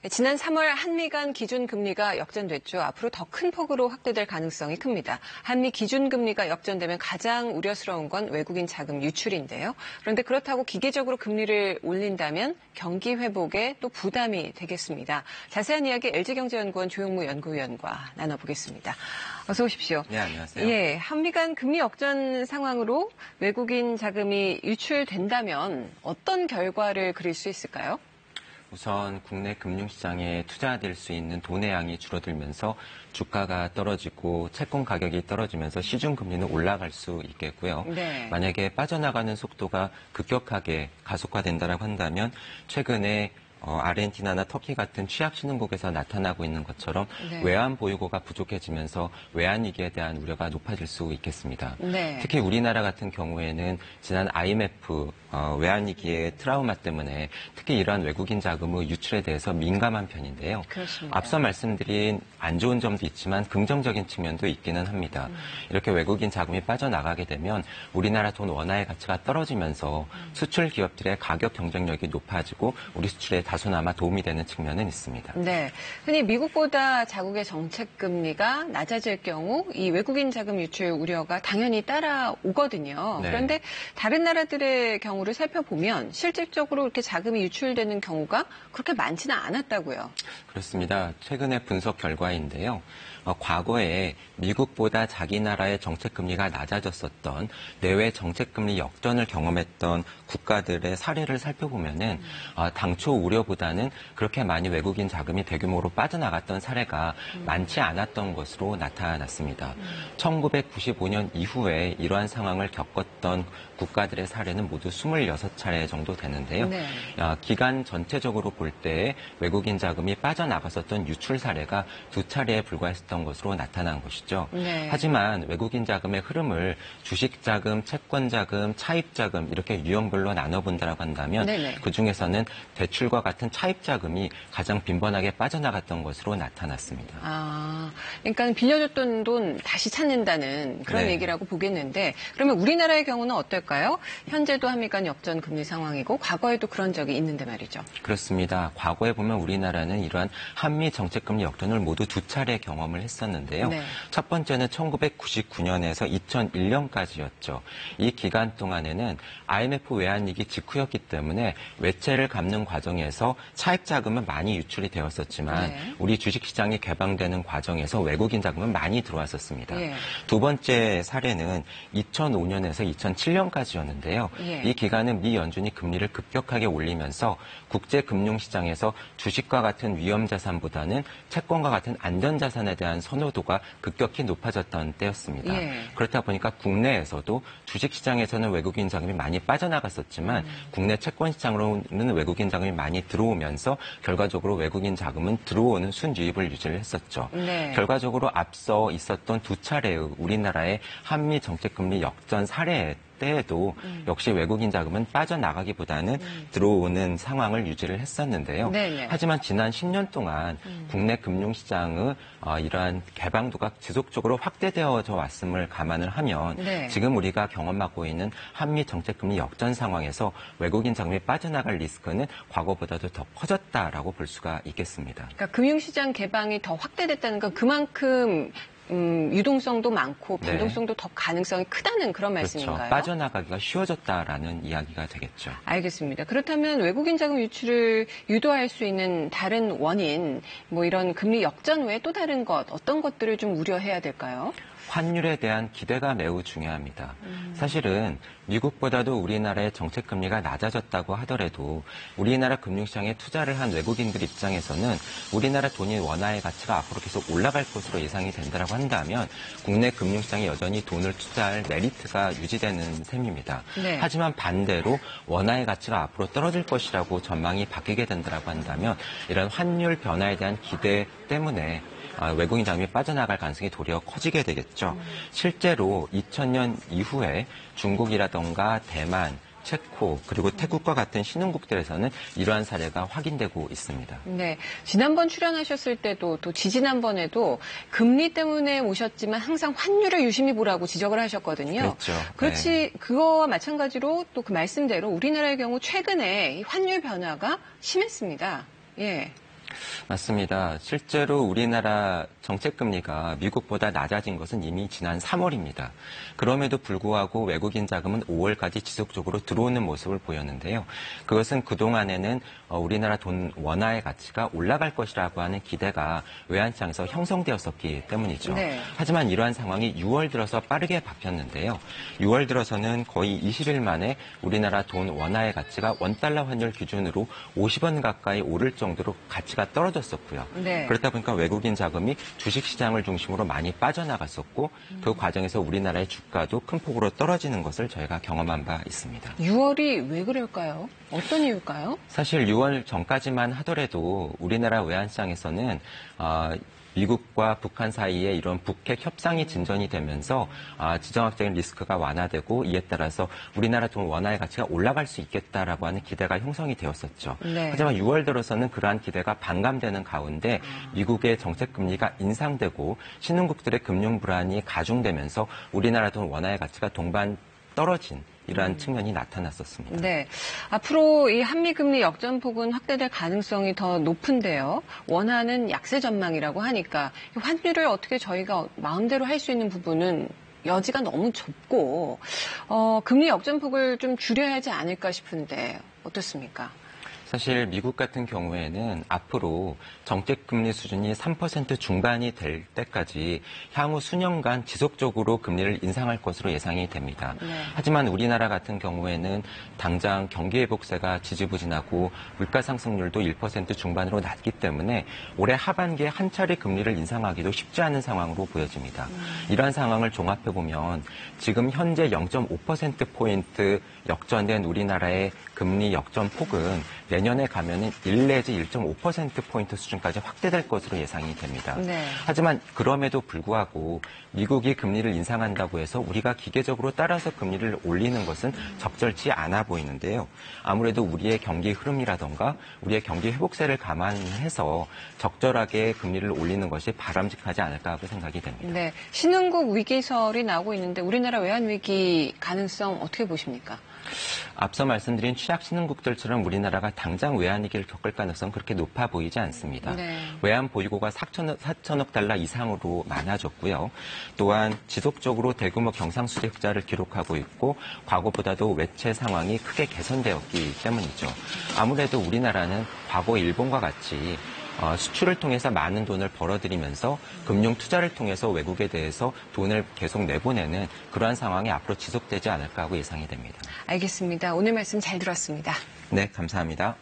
지난 3월 한미 간 기준금리가 역전됐죠. 앞으로 더 큰 폭으로 확대될 가능성이 큽니다. 한미 기준금리가 역전되면 가장 우려스러운 건 외국인 자금 유출인데요. 그런데 그렇다고 기계적으로 금리를 올린다면 경기 회복에 또 부담이 되겠습니다. 자세한 이야기 LG경제연구원 조용무 연구위원과 나눠보겠습니다. 어서 오십시오. 네, 안녕하세요. 예, 한미 간 금리 역전 상황으로 외국인 자금이 유출된다면 어떤 결과를 그릴 수 있을까요? 우선 국내 금융시장에 투자될 수 있는 돈의 양이 줄어들면서 주가가 떨어지고 채권 가격이 떨어지면서 시중금리는 올라갈 수 있겠고요. 네. 만약에 빠져나가는 속도가 급격하게 가속화된다고 한다면 최근에 아르헨티나나 터키 같은 취약 신흥국에서 나타나고 있는 것처럼 네. 외환 보유고가 부족해지면서 외환위기에 대한 우려가 높아질 수 있겠습니다. 네. 특히 우리나라 같은 경우에는 지난 IMF 외환위기의 트라우마 때문에 특히 이러한 외국인 자금의 유출에 대해서 민감한 편인데요. 그렇습니다. 앞서 말씀드린 안 좋은 점도 있지만 긍정적인 측면도 있기는 합니다. 이렇게 외국인 자금이 빠져나가게 되면 우리나라 돈 원화의 가치가 떨어지면서 수출 기업들의 가격 경쟁력이 높아지고 우리 수출에 다소나마 도움이 되는 측면은 있습니다. 네, 흔히 미국보다 자국의 정책 금리가 낮아질 경우 이 외국인 자금 유출 우려가 당연히 따라오거든요. 네. 그런데 다른 나라들의 경우를 살펴보면 실질적으로 이렇게 자금이 유출되는 경우가 그렇게 많지는 않았다고요. 그렇습니다. 최근의 분석 결과인데요. 과거에 미국보다 자기 나라의 정책금리가 낮아졌었던 내외 정책금리 역전을 경험했던 국가들의 사례를 살펴보면은 당초 우려보다는 그렇게 많이 외국인 자금이 대규모로 빠져나갔던 사례가 많지 않았던 것으로 나타났습니다. 1995년 이후에 이러한 상황을 겪었던 국가들의 사례는 모두 26차례 정도 되는데요. 네. 기간 전체적으로 볼 때 외국인 자금이 빠져나갔었던 유출 사례가 2차례에 불과했었던 것으로 나타난 것이죠. 네. 하지만 외국인 자금의 흐름을 주식 자금, 채권 자금, 차입 자금 이렇게 유형별로 나눠본다고 한다면 네네. 그중에서는 대출과 같은 차입 자금이 가장 빈번하게 빠져나갔던 것으로 나타났습니다. 그러니까 빌려줬던 돈 다시 찾는다는 그런 네. 얘기라고 보겠는데 그러면 우리나라의 경우는 어떨까요? 현재도 한미 간 역전 금리 상황이고 과거에도 그런 적이 있는데 말이죠. 그렇습니다. 과거에 보면 우리나라는 이러한 한미 정책금리 역전을 모두 2차례 경험을 했었는데요. 네. 첫 번째는 1999년에서 2001년까지였죠. 이 기간 동안에는 IMF 외환위기 직후였기 때문에 외채를 갚는 과정에서 차입 자금은 많이 유출이 되었었지만 네. 우리 주식시장이 개방되는 과정에서 외국인 자금은 많이 들어왔었습니다. 예. 두 번째 사례는 2005년에서 2007년까지였는데요. 예. 이 기간은 미 연준이 금리를 급격하게 올리면서 국제금융시장에서 주식과 같은 위험자산보다는 채권과 같은 안전자산에 대한 선호도가 급격히 높아졌던 때였습니다. 예. 그렇다 보니까 국내에서도 주식시장에서는 외국인 자금이 많이 빠져나갔었지만 국내 채권시장으로는 외국인 자금이 많이 들어오면서 결과적으로 외국인 자금은 들어오는 순유입을 유지를 했었죠. 네. 결과적으로 앞서 있었던 2차례의 우리나라의 한미 정책금리 역전 사례 때에도 역시 외국인 자금은 빠져나가기보다는 들어오는 상황을 유지를 했었는데요. 네네. 하지만 지난 10년 동안 국내 금융시장의 이러한 개방도가 지속적으로 확대되어져 왔음을 감안을 하면 네. 지금 우리가 경험하고 있는 한미 정책금리 역전 상황에서 외국인 자금이 빠져나갈 리스크는 과거보다도 더 커졌다라고 볼 수가 있겠습니다. 그러니까 금융시장 개방이 더 확대됐다는 건 그만큼 유동성도 많고 네. 변동성도 더 가능성이 크다는 그런 말씀인가요? 그렇죠. 빠져나가기가 쉬워졌다라는 이야기가 되겠죠. 알겠습니다. 그렇다면 외국인 자금 유출을 유도할 수 있는 다른 원인, 뭐 이런 금리 역전 외에 또 다른 것, 어떤 것들을 좀 우려해야 될까요? 환율에 대한 기대가 매우 중요합니다. 사실은 미국보다도 우리나라의 정책금리가 낮아졌다고 하더라도 우리나라 금융시장에 투자를 한 외국인들 입장에서는 우리나라 돈이 원화의 가치가 앞으로 계속 올라갈 것으로 예상이 된다고 한다면 국내 금융시장에 여전히 돈을 투자할 메리트가 유지되는 셈입니다. 네. 하지만 반대로 원화의 가치가 앞으로 떨어질 것이라고 전망이 바뀌게 된다고 한다면 이런 환율 변화에 대한 기대 때문에 외국인 자금이 빠져나갈 가능성이 도리어 커지게 되겠죠. 실제로 2000년 이후에 중국이라던가 대만, 체코 그리고 태국과 같은 신흥국들에서는 이러한 사례가 확인되고 있습니다. 네, 지난번 출연하셨을 때도 또 지지난번에도 금리 때문에 오셨지만 항상 환율을 유심히 보라고 지적을 하셨거든요. 그렇죠. 그렇지, 네. 그거와 마찬가지로 또 그 말씀대로 우리나라의 경우 최근에 이 환율 변화가 심했습니다. 예. 맞습니다. 실제로 우리나라 정책금리가 미국보다 낮아진 것은 이미 지난 3월입니다. 그럼에도 불구하고 외국인 자금은 5월까지 지속적으로 들어오는 모습을 보였는데요. 그것은 그동안에는 우리나라 돈 원화의 가치가 올라갈 것이라고 하는 기대가 외환시장에서 형성되었었기 때문이죠. 네. 하지만 이러한 상황이 6월 들어서 빠르게 바뀌었는데요. 6월 들어서는 거의 20일 만에 우리나라 돈 원화의 가치가 원달러 환율 기준으로 50원 가까이 오를 정도로 가치가 떨어졌었고요. 네. 그렇다 보니까 외국인 자금이 주식시장을 중심으로 많이 빠져나갔었고 그 과정에서 우리나라의 주가도 큰 폭으로 떨어지는 것을 저희가 경험한 바 있습니다. 6월이 왜 그럴까요? 어떤 이유일까요? 사실 6월 전까지만 하더라도 우리나라 외환시장에서는 미국과 북한 사이에 이런 북핵 협상이 진전이 되면서 지정학적인 리스크가 완화되고 이에 따라서 우리나라 돈 원화의 가치가 올라갈 수 있겠다라고 하는 기대가 형성이 되었었죠. 네. 하지만 6월 들어서는 그러한 기대가 반감되는 가운데 미국의 정책 금리가 인상되고 신흥국들의 금융 불안이 가중되면서 우리나라 돈 원화의 가치가 동반 떨어진 이러한 측면이 나타났었습니다. 네. 앞으로 이 한미금리 역전폭은 확대될 가능성이 더 높은데요. 원하는 약세 전망이라고 하니까 환율을 어떻게 저희가 마음대로 할 수 있는 부분은 여지가 너무 좁고 금리 역전폭을 좀 줄여야 하지 않을까 싶은데 어떻습니까? 사실 미국 같은 경우에는 앞으로 정책금리 수준이 3% 중반이 될 때까지 향후 수년간 지속적으로 금리를 인상할 것으로 예상이 됩니다. 네. 하지만 우리나라 같은 경우에는 당장 경기회복세가 지지부진하고 물가상승률도 1% 중반으로 낮기 때문에 올해 하반기에 한 차례 금리를 인상하기도 쉽지 않은 상황으로 보여집니다. 이러한 상황을 종합해보면 지금 현재 0.5%포인트 역전된 우리나라의 금리 역전폭은 내년에 가면은 1 내지 1.5%포인트 수준까지 확대될 것으로 예상이 됩니다. 네. 하지만 그럼에도 불구하고 미국이 금리를 인상한다고 해서 우리가 기계적으로 따라서 금리를 올리는 것은 적절치 않아 보이는데요. 아무래도 우리의 경기 흐름이라던가 우리의 경기 회복세를 감안해서 적절하게 금리를 올리는 것이 바람직하지 않을까 하고 생각이 됩니다. 네. 신흥국 위기설이 나오고 있는데 우리나라 외환위기 가능성 어떻게 보십니까? 앞서 말씀드린 취약 신흥국들처럼 우리나라가 당장 외환위기를 겪을 가능성은 그렇게 높아 보이지 않습니다. 네. 외환 보유고가 4천억 달러 이상으로 많아졌고요. 또한 지속적으로 대규모 경상수지 흑자를 기록하고 있고 과거보다도 외채 상황이 크게 개선되었기 때문이죠. 아무래도 우리나라는 과거 일본과 같이 수출을 통해서 많은 돈을 벌어들이면서 금융 투자를 통해서 외국에 대해서 돈을 계속 내보내는 그러한 상황이 앞으로 지속되지 않을까 하고 예상이 됩니다. 알겠습니다. 오늘 말씀 잘 들었습니다. 네, 감사합니다.